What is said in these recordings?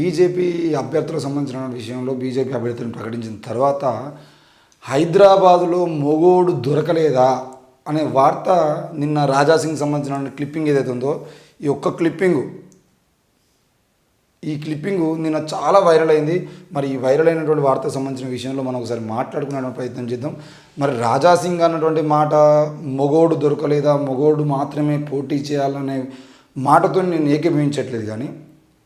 BJP అభ్యర్థులకు సంబంధించిన విషయంలో బీజేపీ అభ్యర్థులను ప్రకటించిన తర్వాత హైదరాబాదులో మొగోడు దొరకలేదా అనే వార్త నిన్న రాజాసింగ్ సంబంధించిన క్లిప్పింగ్ ఏదైతే ఉందో ఈ ఒక్క క్లిప్పింగు నిన్న చాలా వైరల్ అయింది. మరి ఈ వైరల్ అయినటువంటి వార్తకు సంబంధించిన విషయంలో మనం ఒకసారి మాట్లాడుకునే ప్రయత్నం చేద్దాం. మరి రాజాసింగ్ అన్నటువంటి మాట మొగోడు దొరకలేదా, మొగోడు మాత్రమే పోటీ చేయాలనే మాటతో నేను ఏకీభవించట్లేదు. కానీ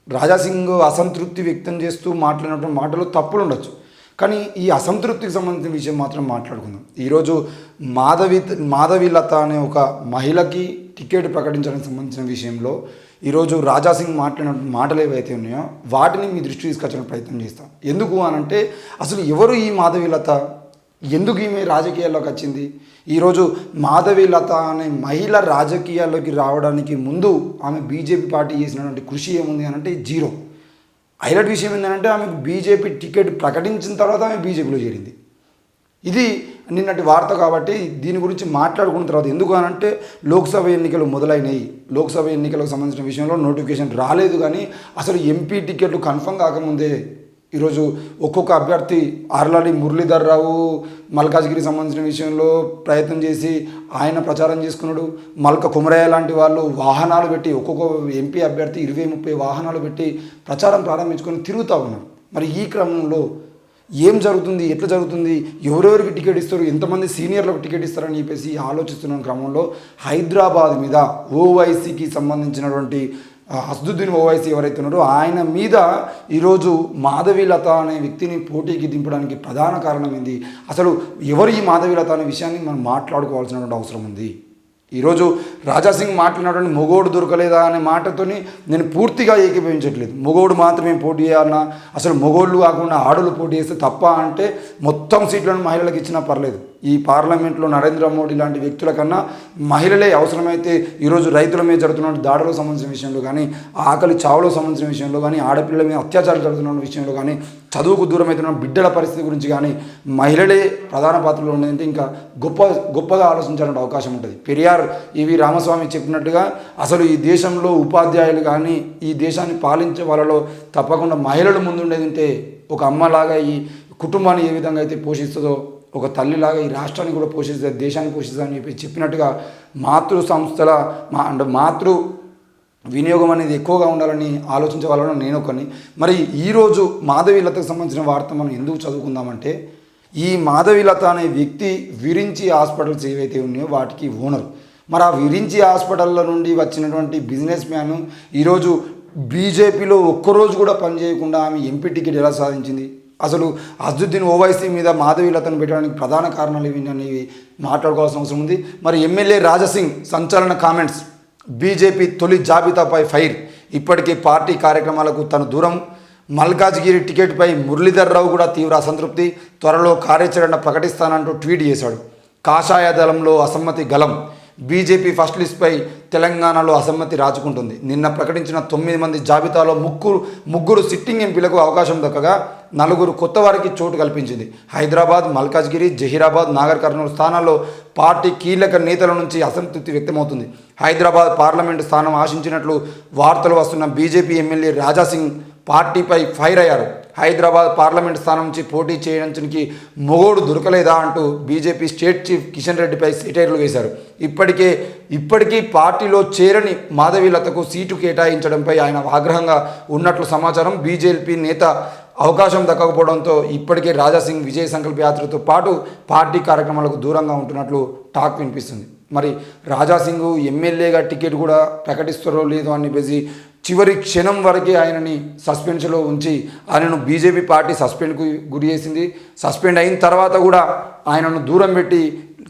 రాజాసింగ్ అసంతృప్తి వ్యక్తం చేస్తూ మాట్లాడినటువంటి మాటలు తప్పులు ఉండొచ్చు, కానీ ఈ అసంతృప్తికి సంబంధించిన విషయం మాత్రం మాట్లాడుకుందాం. ఈరోజు మాధవీలత అనే ఒక మహిళకి టికెట్ ప్రకటించడానికి సంబంధించిన విషయంలో ఈరోజు రాజాసింగ్ మాట్లాడిన మాటలు ఏవైతే ఉన్నాయో వాటిని మీ దృష్టి తీసుకొచ్చడానికి ప్రయత్నం చేస్తాం. ఎందుకు అనంటే అసలు ఎవరు ఈ మాధవీలత, ఎందుకు ఈమె రాజకీయాల్లోకి వచ్చింది? ఈరోజు మాధవీలత అనే మహిళ రాజకీయాల్లోకి రావడానికి ముందు ఆమె బీజేపీ పార్టీ చేసినటువంటి కృషి ఏముంది అనంటే జీరో. హైలైట్ విషయం ఏంటంటే ఆమెకు బీజేపీ టికెట్ ప్రకటించిన తర్వాత ఆమె బీజేపీలో చేరింది. ఇది నిన్నటి వార్త కాబట్టి దీని గురించి మాట్లాడుకున్న తర్వాత, ఎందుకు అనంటే లోక్సభ ఎన్నికలు మొదలైనవి. లోక్సభ ఎన్నికలకు సంబంధించిన విషయంలో నోటిఫికేషన్ రాలేదు, కానీ అసలు ఎంపీ టికెట్లు కన్ఫర్మ్ కాకముందే ఈరోజు ఒక్కొక్క అభ్యర్థి ఆర్లాడి మురళీధర్ రావు మల్కాజ్గిరి సంబంధించిన విషయంలో ప్రయత్నం చేసి ఆయన ప్రచారం చేసుకున్నాడు. మల్క కుమరయ్య లాంటి వాళ్ళు వాహనాలు పెట్టి ఒక్కొక్క ఎంపీ అభ్యర్థి 20-30 వాహనాలు పెట్టి ప్రచారం ప్రారంభించుకొని తిరుగుతూ ఉన్నారు. మరి ఈ క్రమంలో ఏం జరుగుతుంది, ఎట్లా జరుగుతుంది, ఎవరెవరికి టికెట్ ఇస్తారు, ఎంతమంది సీనియర్లకు టికెట్ ఇస్తారని చెప్పేసి ఆలోచిస్తున్న క్రమంలో హైదరాబాద్ మీద ఓవైసీకి సంబంధించినటువంటి అసదుద్దీన్ ఓవైసీ ఎవరైతే ఉన్నారో ఆయన మీద ఈరోజు మాధవీలత అనే వ్యక్తిని పోటీకి దింపడానికి ప్రధాన కారణం ఏంది, అసలు ఎవరు ఈ మాధవీలత అనే విషయాన్ని మనం మాట్లాడుకోవాల్సినటువంటి అవసరం ఉంది. ఈరోజు రాజాసింగ్ మాట్లాడినటువంటి మొగోడు దొరకలేదా అనే మాటతోని నేను పూర్తిగా ఏకీభవించట్లేదు. మొగోడు మాత్రమే పోటీ చేయాలన్నా, అసలు మొగోళ్ళు కాకుండా ఆడలు పోటీ చేస్తే తప్ప అంటే మొత్తం సీట్లను మహిళలకు ఇచ్చినా పర్లేదు. ఈ పార్లమెంట్లో నరేంద్ర మోడీ లాంటి వ్యక్తుల కన్నా మహిళలే అవసరమైతే ఈరోజు రైతుల మీద జరుగుతున్న దాడులకు సంబంధించిన విషయంలో కానీ, ఆకలి చావులకు సంబంధించిన విషయంలో కానీ, ఆడపిల్లల మీద అత్యాచారం జరుగుతున్న విషయంలో కానీ, చదువుకు దూరం అవుతున్న బిడ్డల పరిస్థితి గురించి కానీ మహిళలే ప్రధాన పాత్రలో ఉండేదంటే ఇంకా గొప్పగా ఆలోచించాలంటే అవకాశం ఉంటుంది. పెరియార్ ఈవి రామస్వామి చెప్పినట్టుగా అసలు ఈ దేశంలో ఉపాధ్యాయులు కానీ ఈ దేశాన్ని పాలించే వాళ్ళలో తప్పకుండా మహిళలు ముందుండేదంటే ఒక అమ్మలాగా ఈ కుటుంబాన్ని ఏ విధంగా అయితే పోషిస్తుందో, ఒక తల్లిలాగా ఈ రాష్ట్రాన్ని కూడా పోషిస్తుంది, దేశాన్ని పోషిస్తుంది అని చెప్పినట్టుగా మాతృ సంస్థల మాతృ వినియోగం అనేది ఎక్కువగా ఉండాలని ఆలోచించే వాళ్ళలో నేను ఒకరిని. మరి ఈరోజు మాధవీలతకు సంబంధించిన వార్త మనం ఎందుకు చదువుకుందామంటే, ఈ మాధవీలత అనే వ్యక్తి విరించి హాస్పిటల్స్ ఏవైతే ఉన్నాయో వాటికి ఓనరు. మరి ఆ విరించి హాస్పిటల్ల నుండి వచ్చినటువంటి బిజినెస్ మ్యాన్ ఈరోజు బీజేపీలో ఒక్కరోజు కూడా పనిచేయకుండా ఆమె ఎంపీ టికెట్ ఎలా సాధించింది? అసలు అసదుద్దీన్ ఓవైసీ మీద మాధవీలతను పెట్టడానికి ప్రధాన కారణాలు ఏవి అనేవి మాట్లాడుకోవాల్సిన అవసరం ఉంది. మరి ఎమ్మెల్యే రాజాసింగ్ సంచలన కామెంట్స్, బీజేపీ తొలి జాబితాపై ఫైర్, ఇప్పటికే పార్టీ కార్యక్రమాలకు తను దూరం, మల్కాజ్గిరి టికెట్పై మురళీధర్ రావు కూడా తీవ్ర అసంతృప్తి, త్వరలో కార్యాచరణ ప్రకటిస్తానంటూ ట్వీట్ చేశాడు. కాషాయ దళంలో అసమ్మతి గలం, బీజేపీ ఫస్ట్ లిస్ట్పై తెలంగాణలో అసమ్మతి రాచుకుంటుంది. నిన్న ప్రకటించిన 9 మంది జాబితాలో ముగ్గురు సిట్టింగ్ ఎంపీలకు అవకాశం దక్కగా 4 కొత్త వారికి చోటు కల్పించింది. హైదరాబాద్, మల్కాజ్గిరి, జహీరాబాద్, నాగర్ కర్నూలు స్థానాల్లో పార్టీ కీలక నేతల నుంచి అసంతృప్తి వ్యక్తమవుతుంది. హైదరాబాద్ పార్లమెంటు స్థానం ఆశించినట్లు వార్తలు వస్తున్న బీజేపీ ఎమ్మెల్యే రాజాసింగ్ పార్టీపై ఫైర్ అయ్యారు. హైదరాబాద్ పార్లమెంట్ స్థానం నుంచి పోటీ చేయడానికి మొగోడు దొరకలేదా అంటూ బీజేపీ స్టేట్ చీఫ్ కిషన్ రెడ్డిపై సెటైర్లు వేశారు. ఇప్పటికీ పార్టీలో చేరని మాధవీలతకు సీటు కేటాయించడంపై ఆయన ఆగ్రహంగా ఉన్నట్లు సమాచారం. బీజేపీ నేత అవకాశం దక్కకపోవడంతో ఇప్పటికే రాజాసింగ్ విజయ సంకల్ప యాత్రతో పాటు పార్టీ కార్యక్రమాలకు దూరంగా ఉంటున్నట్లు టాక్ వినిపిస్తుంది. మరి రాజాసింగ్ ఎమ్మెల్యేగా టికెట్ కూడా ప్రకటిస్తారో లేదో అని చెప్పేసి చివరి క్షణం వరకే ఆయనని సస్పెన్షన్లో ఉంచి ఆయనను బీజేపీ పార్టీ సస్పెండ్కు గురి చేసింది. సస్పెండ్ అయిన తర్వాత కూడా ఆయనను దూరం పెట్టి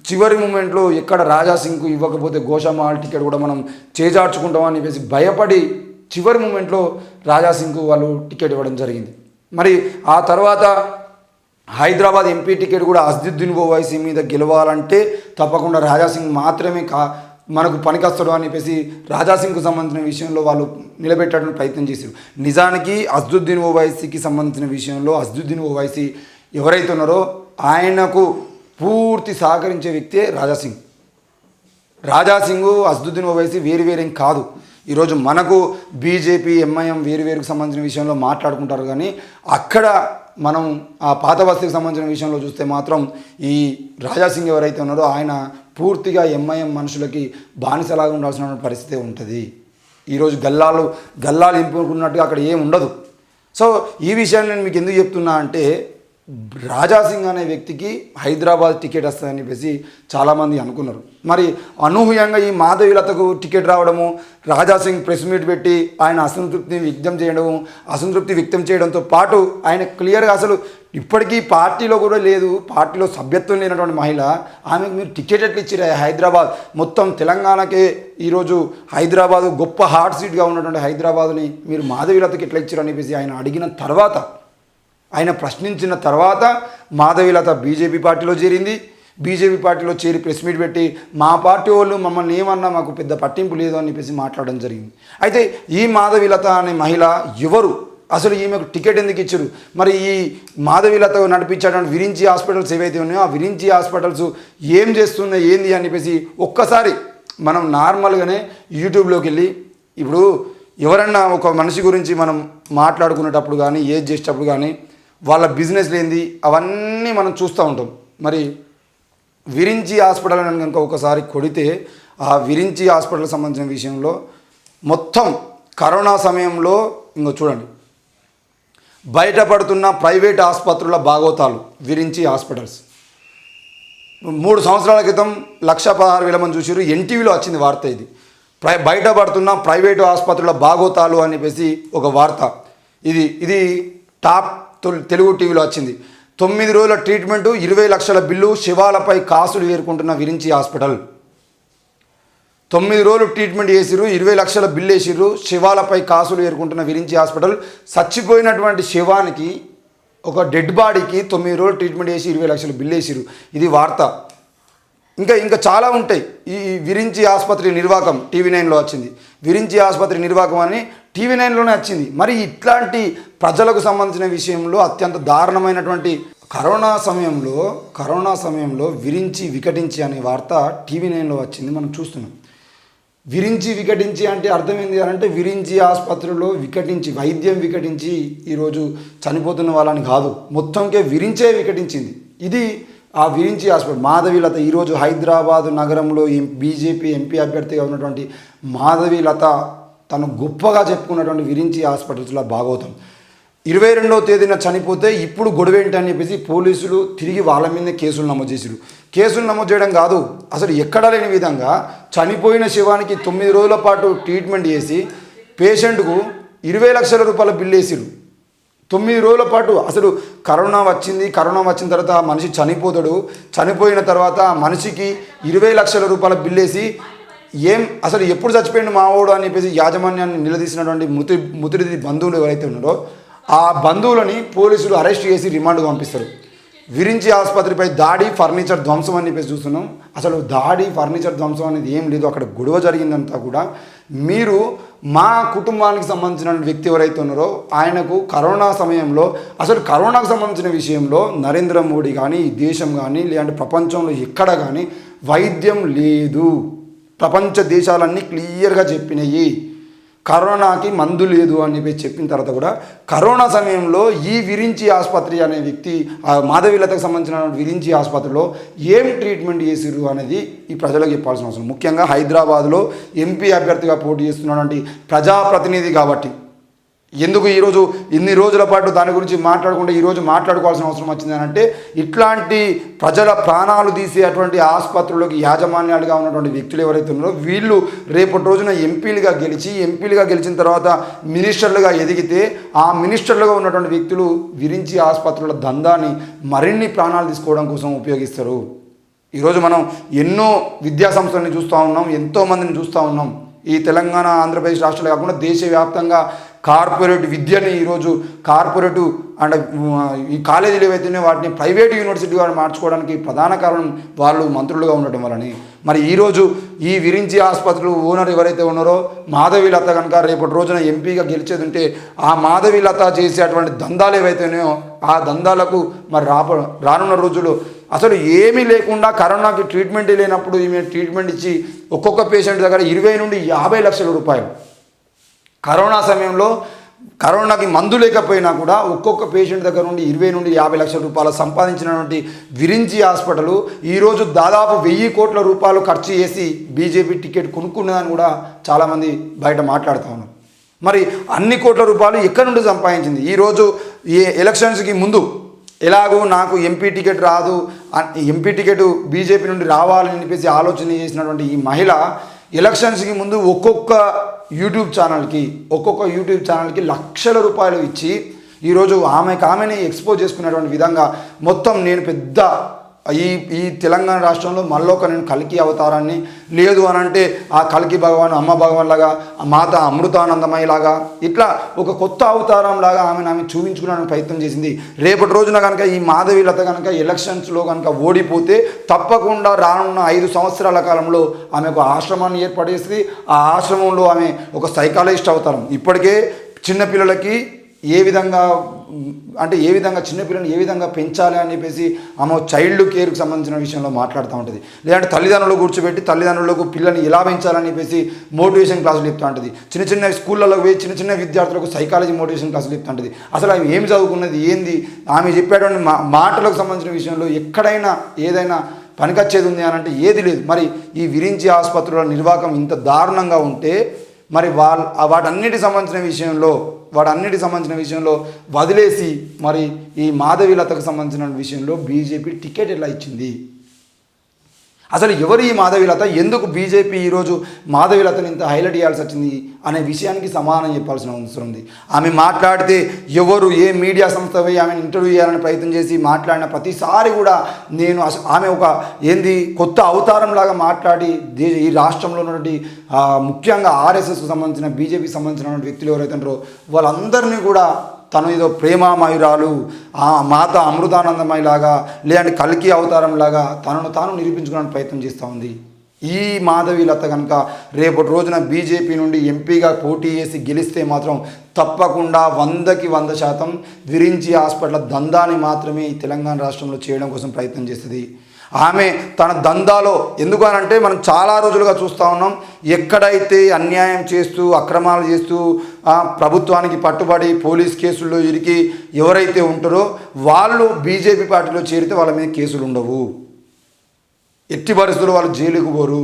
చివరి మూమెంట్లో ఎక్కడ రాజాసింగ్కు ఇవ్వకపోతే గోషామహల్ టికెట్ కూడా మనం చేజార్చుకుంటామని చెప్పేసి భయపడి చివరి మూమెంట్లో రాజాసింగ్కు వాళ్ళు టికెట్ ఇవ్వడం జరిగింది. మరి ఆ తర్వాత హైదరాబాద్ ఎంపీ టికెట్ కూడా అసదుద్దీన్ ఓవైసీ మీద గెలవాలంటే తప్పకుండా రాజాసింగ్ మాత్రమే మనకు పనికొస్తాడు అని చెప్పేసి రాజాసింగ్కు సంబంధించిన విషయంలో వాళ్ళు నిలబెట్టడానికి ప్రయత్నం చేశారు. నిజానికి అసదుద్దీన్ ఓవైసీకి సంబంధించిన విషయంలో అసదుద్దీన్ ఓవైసీ ఎవరైతే ఉన్నారో ఆయనకు పూర్తి సహకరించే వ్యక్తే రాజాసింగ్. అసదుద్దీన్ ఓవైసీ వేరేం కాదు. ఈరోజు మనకు బీజేపీ ఎంఐఎం వేరుకు సంబంధించిన విషయంలో మాట్లాడుకుంటారు, కానీ అక్కడ మనం ఆ పాత బస్తీకి సంబంధించిన విషయంలో చూస్తే మాత్రం ఈ రాజాసింగ్ ఎవరైతే ఉన్నారో ఆయన పూర్తిగా ఎంఐఎం మనుషులకి బానిసలాగా ఉండాల్సిన పరిస్థితి ఉంటుంది. ఈరోజు గల్లాలు ఇంపుకున్నట్టుగా అక్కడ ఏం ఉండదు. సో ఈ విషయాన్ని నేను మీకు ఎందుకు చెప్తున్నా అంటే, రాజాసింగ్ అనే వ్యక్తికి హైదరాబాద్ టికెట్ వస్తుందని చెప్పేసి చాలామంది అనుకున్నారు. మరి అనూహ్యంగా ఈ మాధవీలతకు టికెట్ రావడము, రాజాసింగ్ ప్రెస్ మీట్ పెట్టి ఆయన అసంతృప్తి వ్యక్తం చేయడంతో పాటు ఆయన క్లియర్గా అసలు ఇప్పటికీ పార్టీలో కూడా లేదు, పార్టీలో సభ్యత్వం లేనటువంటి మహిళ, ఆమెకు మీరు టికెట్ ఎట్లా ఇచ్చిరా? హైదరాబాద్ మొత్తం తెలంగాణకే ఈరోజు హైదరాబాద్ గొప్ప హాట్ సీట్గా ఉన్నటువంటి హైదరాబాద్ని మీరు మాధవీలతకి ఎట్లా ఇచ్చారు అని చెప్పేసి ఆయన అడిగిన తర్వాత, ఆయన ప్రశ్నించిన తర్వాత మాధవీలత బీజేపీ పార్టీలో చేరింది. బీజేపీ పార్టీలో చేరి ప్రెస్ మీట్ పెట్టి మా పార్టీ వాళ్ళు మమ్మల్ని ఏమన్నా మాకు పెద్ద పట్టింపు లేదు అని చెప్పేసి మాట్లాడడం జరిగింది. అయితే ఈ మాధవీలత అనే మహిళ ఎవరు, అసలు ఈమెకు టికెట్ ఎందుకు ఇచ్చారు, మరి ఈ మాధవీలత నడిపించేటువంటి విరించి హాస్పిటల్స్ ఏవైతే ఉన్నాయో ఆ విరించి హాస్పిటల్స్ ఏం చేస్తున్నాయి ఏంది అని చెప్పేసి ఒక్కసారి మనం నార్మల్గానే యూట్యూబ్లోకి వెళ్ళి, ఇప్పుడు ఎవరన్నా ఒక మనిషి గురించి మనం మాట్లాడుకునేటప్పుడు కానీ ఏది చేసేటప్పుడు కానీ వాళ్ళ బిజినెస్ లేనిది అవన్నీ మనం చూస్తూ ఉంటాం. మరి విరించి హాస్పిటల్ అని కనుక ఒకసారి కొడితే ఆ విరించి హాస్పిటల్కి సంబంధించిన విషయంలో మొత్తం కరోనా సమయంలో ఇంకో చూడండి, బయటపడుతున్న ప్రైవేట్ ఆసుపత్రుల భాగోతాలు విరించి హాస్పిటల్స్. 3 సంవత్సరాల క్రితం 1,16,000 మంది చూసారు, ఎన్టీవీలో వచ్చింది వార్త. ఇది బయటపడుతున్న ప్రైవేటు ఆసుపత్రుల భాగోతాలు అని చెప్పేసి ఒక వార్త. ఇది టాప్ తెలుగు టీవీలో వచ్చింది. 9 రోజుల ట్రీట్మెంటు, 20 లక్షల బిల్లు, శివాలపై కాసులు ఏరుకుంటున్న విరించి హాస్పిటల్. 9 రోజులు ట్రీట్మెంట్ చేసిర్రు, 20 లక్షల బిల్లు వేసిర్రు, శివాలపై కాసులు ఏరుకుంటున్న విరించి హాస్పిటల్. చచ్చిపోయినటువంటి శివానికి, ఒక డెడ్ బాడీకి 9 రోజులు ట్రీట్మెంట్ చేసి 20 లక్షల బిల్లు వేసిర్రు. ఇది వార్త. ఇంకా చాలా ఉంటాయి. ఈ విరించి ఆసుపత్రి నిర్వాహకం టీవీ9లో వచ్చింది. విరించి ఆసుపత్రి నిర్వాహకం అని టీవీ9లోనే వచ్చింది. మరి ఇట్లాంటి ప్రజలకు సంబంధించిన విషయంలో అత్యంత దారుణమైనటువంటి కరోనా సమయంలో విరించి వికటించి అనే వార్త టీవీ9లో వచ్చింది, మనం చూస్తున్నాం. విరించి వికటించి అంటే అర్థం ఏంటి అంటే, విరించి ఆసుపత్రిలో వైద్యం వికటించి ఈరోజు చనిపోతున్న వాళ్ళని కాదు, మొత్తంకే విరించే వికటించింది. ఇది ఆ విరించి హాస్పిటల్. మాధవీలత ఈరోజు హైదరాబాద్ నగరంలో బీజేపీ ఎంపీ అభ్యర్థిగా ఉన్నటువంటి మాధవీలత తను గొప్పగా చెప్పుకున్నటువంటి విరించి హాస్పిటల్స్లో భాగవతం. 22వ తేదీన చనిపోతే ఇప్పుడు గొడవ ఏంటి అని చెప్పేసి పోలీసులు తిరిగి వాళ్ళ మీదనే కేసులు నమోదు చేశారు. కేసులు నమోదు చేయడం కాదు, అసలు ఎక్కడా లేని విధంగా చనిపోయిన శివానికి 9 రోజుల పాటు ట్రీట్మెంట్ చేసి పేషెంట్కు 20 లక్షల రూపాయల బిల్లు వేసిరు. 9 రోజుల పాటు అసలు కరోనా వచ్చిన తర్వాత ఆ మనిషి చనిపోయిన తర్వాత ఆ మనిషికి 20 లక్షల రూపాయల బిల్లు వేసి అసలు ఎప్పుడు చచ్చిపోయింది మావోడు అని చెప్పేసి యాజమాన్యాన్ని నిలదీసినటువంటి మృతుడి బంధువులు ఎవరైతే ఉన్నారో ఆ బంధువులని పోలీసులు అరెస్ట్ చేసి రిమాండ్కు పంపిస్తారు. విరించి ఆసుపత్రిపై దాడి, ఫర్నిచర్ ధ్వంసం అని చెప్పేసి చూస్తున్నాం. అసలు దాడి, ఫర్నిచర్ ధ్వంసం అనేది ఏం లేదు, అక్కడ గొడవ జరిగిందంతా కూడా. మీరు మా కుటుంబానికి సంబంధించిన వ్యక్తి ఎవరైతే ఉన్నారో ఆయనకు కరోనా సమయంలో, అసలు కరోనాకు సంబంధించిన విషయంలో నరేంద్ర మోడీ కానీ ఈ దేశం కానీ లేదంటే ప్రపంచంలో ఎక్కడ కానీ వైద్యం లేదు. ప్రపంచ దేశాలన్నీ క్లియర్గా చెప్పినాయి, కరోనాకి మందు లేదు అని చెప్పి చెప్పిన తర్వాత కూడా కరోనా సమయంలో ఈ విరించి ఆసుపత్రి అనే వ్యక్తి, మాధవీలతకు సంబంధించిన విరించి ఆసుపత్రిలో ఏం ట్రీట్మెంట్ చేసిర్రు అనేది ఈ ప్రజలకు చెప్పాల్సిన అవసరం. ముఖ్యంగా హైదరాబాద్లో ఎంపీ అభ్యర్థిగా పోటీ చేస్తున్నటువంటి ప్రజాప్రతినిధి కాబట్టి ఎందుకు ఈరోజు ఇన్ని రోజుల పాటు దాని గురించి మాట్లాడకుండా ఈరోజు మాట్లాడుకోవాల్సిన అవసరం వచ్చింది అని అంటే, ఇట్లాంటి ప్రజల ప్రాణాలు తీసేటువంటి ఆసుపత్రులకు యాజమాన్యాలుగా ఉన్నటువంటి వ్యక్తులు ఎవరైతే ఉన్నారో వీళ్ళు రేపటి రోజున ఎంపీలుగా గెలిచిన తర్వాత మినిస్టర్లుగా ఎదిగితే ఆ మినిస్టర్లుగా ఉన్నటువంటి వ్యక్తులు విరించి ఆసుపత్రుల దందాన్ని మరిన్ని ప్రాణాలు తీసుకోవడం కోసం ఉపయోగిస్తారు. ఈరోజు మనం ఎన్నో విద్యా సంస్థలని చూస్తూ ఉన్నాం, ఎంతోమందిని చూస్తూ ఉన్నాం. ఈ తెలంగాణ, ఆంధ్రప్రదేశ్ రాష్ట్రాలు కాకుండా దేశవ్యాప్తంగా కార్పొరేట్ విద్యని ఈరోజు కార్పొరేటు అండ్ ఈ కాలేజీలు ఏవైతేనే వాటిని ప్రైవేట్ యూనివర్సిటీగా మార్చుకోవడానికి ప్రధాన కారణం వాళ్ళు మంత్రులుగా ఉండటం వలని. మరి ఈరోజు ఈ విరించి ఆసుపత్రులు ఓనర్ ఎవరైతే ఉన్నారో మాధవీలత కనుక రేపటి రోజున ఎంపీగా గెలిచేది ఉంటే ఆ మాధవీలత చేసేటువంటి దందాలు ఏవైతేనేయో ఆ దందాలకు మరి రానున్న రోజులు అసలు ఏమీ లేకుండా కరోనాకి ట్రీట్మెంట్ లేనప్పుడు ఈమె ట్రీట్మెంట్ ఇచ్చి ఒక్కొక్క పేషెంట్ దగ్గర 20 నుండి 50 లక్షల రూపాయలు కరోనా సమయంలో కరోనాకి మందు లేకపోయినా కూడా ఒక్కొక్క పేషెంట్ దగ్గర నుండి 20 నుండి 50 లక్షల రూపాయలు సంపాదించినటువంటి విరించి హాస్పిటల్ ఈరోజు దాదాపు 1000 కోట్ల రూపాయలు ఖర్చు చేసి బీజేపీ టికెట్ కొనుక్కున్నదని కూడా చాలామంది బయట మాట్లాడుతూ ఉన్నారు. మరి అన్ని కోట్ల రూపాయలు ఎక్కడి నుండి సంపాదించింది? ఈరోజు ఈ ఎలక్షన్స్కి ముందు ఎలాగో నాకు ఎంపీ టికెట్ రాదు, ఎంపీ టికెట్ బీజేపీ నుండి రావాలని చెప్పేసి ఆలోచన చేసినటువంటి ఈ మహిళ ఎలక్షన్స్కి ముందు ఒక్కొక్క యూట్యూబ్ ఛానల్కి లక్షల రూపాయలు ఇచ్చి ఈరోజు ఆమెనే ఎక్స్పోజ్ చేసుకునేటువంటి విధంగా మొత్తం నేను పెద్ద ఈ తెలంగాణ రాష్ట్రంలో మళ్ళొక నేను కల్కి అవతారాన్ని లేదు అని అంటే ఆ కల్కి భగవాన్ అమ్మ భగవాన్ లాగా మాత అమృతానందమయ్య లాగా ఇట్లా ఒక కొత్త అవతారం లాగా ఆమె చూపించుకోవడానికి ప్రయత్నం చేసింది. రేపటి రోజున కనుక ఈ మాధవీలత కనుక ఎలక్షన్స్లో కనుక ఓడిపోతే తప్పకుండా రానున్న 5 సంవత్సరాల కాలంలో ఆమె ఒక ఆశ్రమాన్ని ఏర్పాటు చేస్తుంది. ఆ ఆశ్రమంలో ఆమె ఒక సైకాలజిస్ట్ అవతారం. ఇప్పటికే చిన్నపిల్లలకి ఏ విధంగా చిన్నపిల్లల్ని ఏ విధంగా పెంచాలి అని చెప్పేసి ఆమె చైల్డ్ కేర్కి సంబంధించిన విషయంలో మాట్లాడుతూ ఉంటుంది. లేదంటే తల్లిదండ్రులు కూర్చోబెట్టి తల్లిదండ్రులకు పిల్లల్ని ఎలా పెంచాలని చెప్పేసి మోటివేషన్ క్లాసులు చెప్తూ ఉంటుంది. చిన్న స్కూళ్ళలో పోయి చిన్న విద్యార్థులకు సైకాలజీ మోటివేషన్ క్లాసులు చెప్తూ ఉంటుంది. అసలు ఆమె ఏమి చదువుకున్నది ఏంది, ఆమె చెప్పేటువంటి మాటలకు సంబంధించిన విషయంలో ఎక్కడైనా ఏదైనా పనికొచ్చేది ఉంది అని అంటే ఏది లేదు. మరి ఈ విరించి ఆసుపత్రుల నిర్వాహకం ఇంత దారుణంగా ఉంటే మరి వాటన్నిటి సంబంధించిన విషయంలో వదిలేసి మరి ఈ మాధవీలతకు సంబంధించిన విషయంలో బీజేపీ టికెట్ ఎలా ఇచ్చింది? అసలు ఎవరు ఈ మాధవీలత? ఎందుకు బీజేపీ ఈరోజు మాధవీలతను ఇంత హైలైట్ చేయాల్సి వచ్చింది అనే విషయానికి సమాధానం చెప్పాల్సిన అవసరం ఉంది. ఆమె మాట్లాడితే ఎవరు ఏ మీడియా సంస్థ పోయి ఆమెను ఇంటర్వ్యూ చేయాలని ప్రయత్నం చేసి మాట్లాడిన ప్రతిసారి కూడా నేను ఆమె ఒక కొత్త అవతారం లాగా మాట్లాడి ఈ రాష్ట్రంలో ఉన్నటువంటి ముఖ్యంగా ఆర్ఎస్ఎస్కు సంబంధించిన బీజేపీకి సంబంధించిన వ్యక్తులు ఎవరైతే ఉన్నారో వాళ్ళందరినీ కూడా తను ఏదో ప్రేమామయురాలు మాత అమృతానందమయ్యలాగా లేదంటే కల్కి అవతారంలాగా తనను తాను నిరూపించుకోవడానికి ప్రయత్నం చేస్తూ ఉంది. ఈ మాధవీలత కనుక రేపటి రోజున బీజేపీ నుండి ఎంపీగా పోటీ చేసి గెలిస్తే మాత్రం తప్పకుండా 100కి 100% విరించి హాస్పిటల్ దందాన్ని మాత్రమే ఈ తెలంగాణ రాష్ట్రంలో చేయడం కోసం ప్రయత్నం చేస్తుంది. ఆమె తన దందాలో ఎందుకనంటే మనం చాలా రోజులుగా చూస్తూ ఉన్నాం, ఎక్కడైతే అన్యాయం చేస్తూ అక్రమాలు చేస్తూ ప్రభుత్వానికి పట్టుబడి పోలీస్ కేసుల్లో ఇరికి ఎవరైతే ఉంటారో వాళ్ళు బీజేపీ పార్టీలో చేరితే వాళ్ళ మీద కేసులు ఉండవు, ఎట్టి పరిస్థితుల్లో వాళ్ళు జైలుకు పోరు.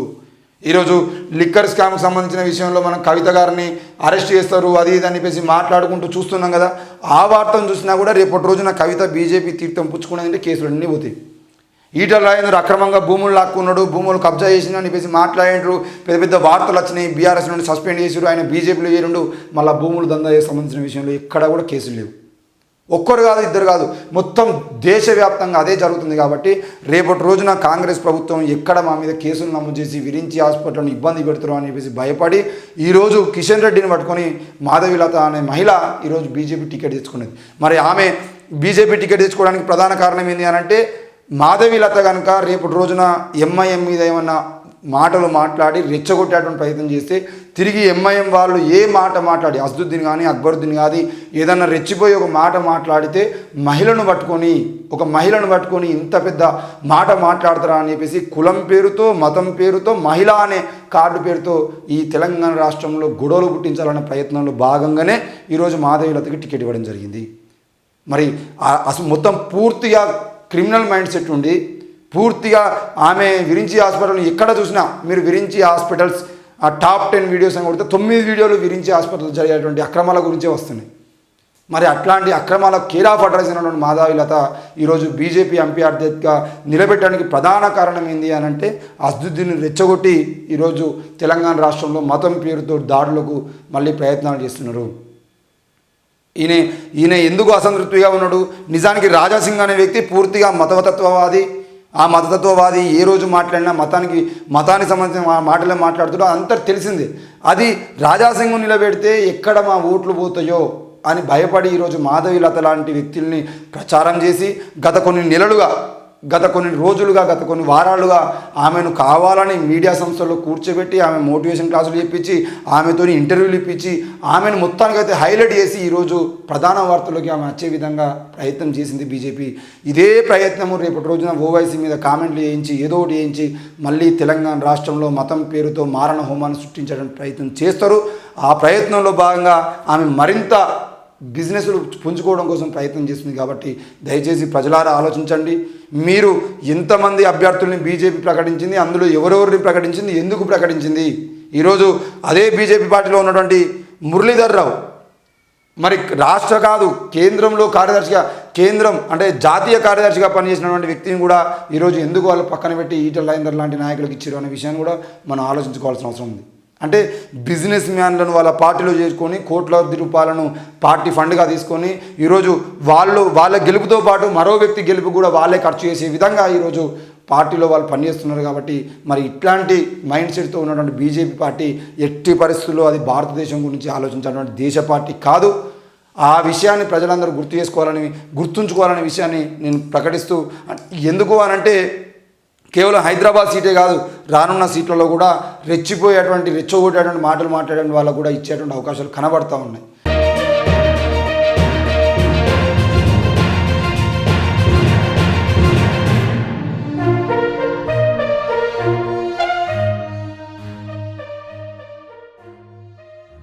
ఈరోజు లిక్కర్ స్కామ్కి సంబంధించిన విషయంలో మనం కవిత గారిని అరెస్ట్ చేస్తారు అది ఇది అని చెప్పేసి మాట్లాడుకుంటూ చూస్తున్నాం కదా. ఆ వార్తను చూసినా కూడా రేపటి రోజున కవిత బీజేపీ తీర్థం పుచ్చుకునేదంటే కేసులు అన్నీ పోతాయి. ఈటల రాజేందర్ అక్రమంగా భూములు లాక్కున్నాడు, భూములు కబ్జా చేసిన అని చెప్పేసి మాట్లాడిండ్రు, పెద్ద వార్తలు వచ్చినాయి, బీఆర్ఎస్ నుండి సస్పెండ్ చేసారు, ఆయన బీజేపీలో చేరిండు, మళ్ళీ భూములు దందా సంబంధించిన విషయంలో ఎక్కడ కూడా కేసులు లేవు. ఒక్కరు కాదు, ఇద్దరు కాదు, మొత్తం దేశవ్యాప్తంగా అదే జరుగుతుంది. కాబట్టి రేపటి రోజున కాంగ్రెస్ ప్రభుత్వం ఎక్కడ మా మీద కేసులు నమోదు చేసి విరించి హాస్పిటల్ని ఇబ్బంది పెడతారు అని చెప్పేసి భయపడి ఈరోజు కిషన్ రెడ్డిని పట్టుకొని మాధవీలత అనే మహిళ ఈరోజు బీజేపీ టికెట్ తెచ్చుకున్నది. మరి ఆమె బీజేపీ టికెట్ తెచ్చుకోవడానికి ప్రధాన కారణం ఏంటి అని అంటే మాధవీలత కనుక రేపటి రోజున ఎంఐఎం మీద ఏమన్నా మాటలు మాట్లాడి రెచ్చగొట్టేటువంటి ప్రయత్నం చేస్తే తిరిగి ఎంఐఎం వాళ్ళు ఏ మాట మాట్లాడి అసదుద్దీన్ కానీ అక్బరుద్దీన్ కానీ ఏదన్నా రెచ్చిపోయి ఒక మాట మాట్లాడితే ఒక మహిళను పట్టుకొని ఇంత పెద్ద మాట మాట్లాడతారా అని చెప్పేసి కులం పేరుతో మతం పేరుతో మహిళ అనే కార్డు పేరుతో ఈ తెలంగాణ రాష్ట్రంలో గొడవలు పుట్టించాలనే ప్రయత్నంలో భాగంగానే ఈరోజు మాధవీలతకి టికెట్ ఇవ్వడం జరిగింది. మరి అసలు మొత్తం పూర్తిగా క్రిమినల్ మైండ్ సెట్ ఉండి పూర్తిగా ఆమె విరించి హాస్పిటల్ని ఎక్కడ చూసినా మీరు విరించి హాస్పిటల్స్ టాప్ 10 వీడియోస్ అని కొడితే 9 వీడియోలు విరించి హాస్పిటల్ జరిగేటువంటి అక్రమాల గురించే వస్తున్నాయి. మరి అట్లాంటి అక్రమాల కేర్ ఆఫ్ అడ్రస్ అయినటువంటి మాధవీలత ఈరోజు బీజేపీ ఎంపీ అభ్యర్థిగా నిలబెట్టడానికి ప్రధాన కారణం ఏంటి అని అంటే అసదుద్దీన్ రెచ్చగొట్టి ఈరోజు తెలంగాణ రాష్ట్రంలో మతం పేరుతో దాడులకు మళ్ళీ ప్రయత్నాలు చేస్తున్నారు. ఈయన ఎందుకు అసంతృప్తిగా ఉన్నాడు? నిజానికి రాజాసింగ్ అనే వ్యక్తి పూర్తిగా మతతత్వవాది. ఆ మతతత్వవాది ఏ రోజు మాట్లాడినా మతానికి సంబంధించిన మాటలే మాట్లాడుతాడో అంతా తెలిసిందే. అది రాజాసింగ్ నిలబెడితే ఎక్కడ మా ఓట్లు పోతాయో అని భయపడి ఈరోజు మాధవీలత లాంటి వ్యక్తుల్ని ప్రచారం చేసి గత కొన్ని నెలలుగా గత కొన్ని రోజులుగా గత కొన్ని వారాలుగా ఆమెను కావాలని మీడియా సంస్థల్లో కూర్చోబెట్టి ఆమె మోటివేషన్ క్లాసులు ఇప్పించి ఆమెతో ఇంటర్వ్యూలు ఇప్పించి ఆమెను మొత్తానికైతే హైలైట్ చేసి ఈరోజు ప్రధాన వార్తల్లోకి ఆమె వచ్చే విధంగా ప్రయత్నం చేసింది బీజేపీ. ఇదే ప్రయత్నము రేపటి రోజున ఓవైసీ మీద కామెంట్లు చేయించి ఏదో ఒకటి చేయించి మళ్ళీ తెలంగాణ రాష్ట్రంలో మతం పేరుతో మారణ హోమాన్ని సృష్టించడానికి ప్రయత్నం చేస్తారు. ఆ ప్రయత్నంలో భాగంగా ఆమె మరింత బిజినెస్లు పుంజుకోవడం కోసం ప్రయత్నం చేస్తుంది. కాబట్టి దయచేసి ప్రజలారా ఆలోచించండి. మీరు ఎంతమంది అభ్యర్థుల్ని బీజేపీ ప్రకటించింది, అందులో ఎవరెవరిని ప్రకటించింది, ఎందుకు ప్రకటించింది? ఈరోజు అదే బీజేపీ పార్టీలో ఉన్నటువంటి మురళీధర్ రావు మరి రాష్ట్ర కాదు కేంద్రంలో కార్యదర్శిగా, కేంద్రం అంటే జాతీయ కార్యదర్శిగా పనిచేసినటువంటి వ్యక్తిని కూడా ఈరోజు ఎందుకు వాళ్ళు పక్కన పెట్టి ఈటల రాజేందర్ లాంటి నాయకులకు ఇచ్చారు అనే విషయాన్ని కూడా మనం ఆలోచించుకోవాల్సిన అవసరం ఉంది. అంటే బిజినెస్ మ్యాన్లను వాళ్ళ పార్టీలో చేసుకొని కోట్లాది రూపాయలను పార్టీ ఫండ్గా తీసుకొని ఈరోజు వాళ్ళ గెలుపుతో పాటు మరో వ్యక్తి గెలుపు కూడా వాళ్ళే ఖర్చు చేసే విధంగా ఈరోజు పార్టీలో వాళ్ళు పనిచేస్తున్నారు. కాబట్టి మరి ఇట్లాంటి మైండ్ సెట్తో ఉన్నటువంటి బీజేపీ పార్టీ ఎట్టి పరిస్థితుల్లో అది భారతదేశం గురించి ఆలోచించినటువంటి దేశ పార్టీ కాదు. ఆ విషయాన్ని ప్రజలందరూ గుర్తుంచుకోవాలనే విషయాన్ని నేను ప్రకటిస్తూ, ఎందుకు అనంటే కేవలం హైదరాబాద్ సీటే కాదు రానున్న సీట్లలో కూడా రెచ్చగొట్టేటువంటి మాటలు మాట్లాడే వాళ్ళకు కూడా ఇచ్చేటువంటి అవకాశాలు కనబడతా ఉన్నాయి.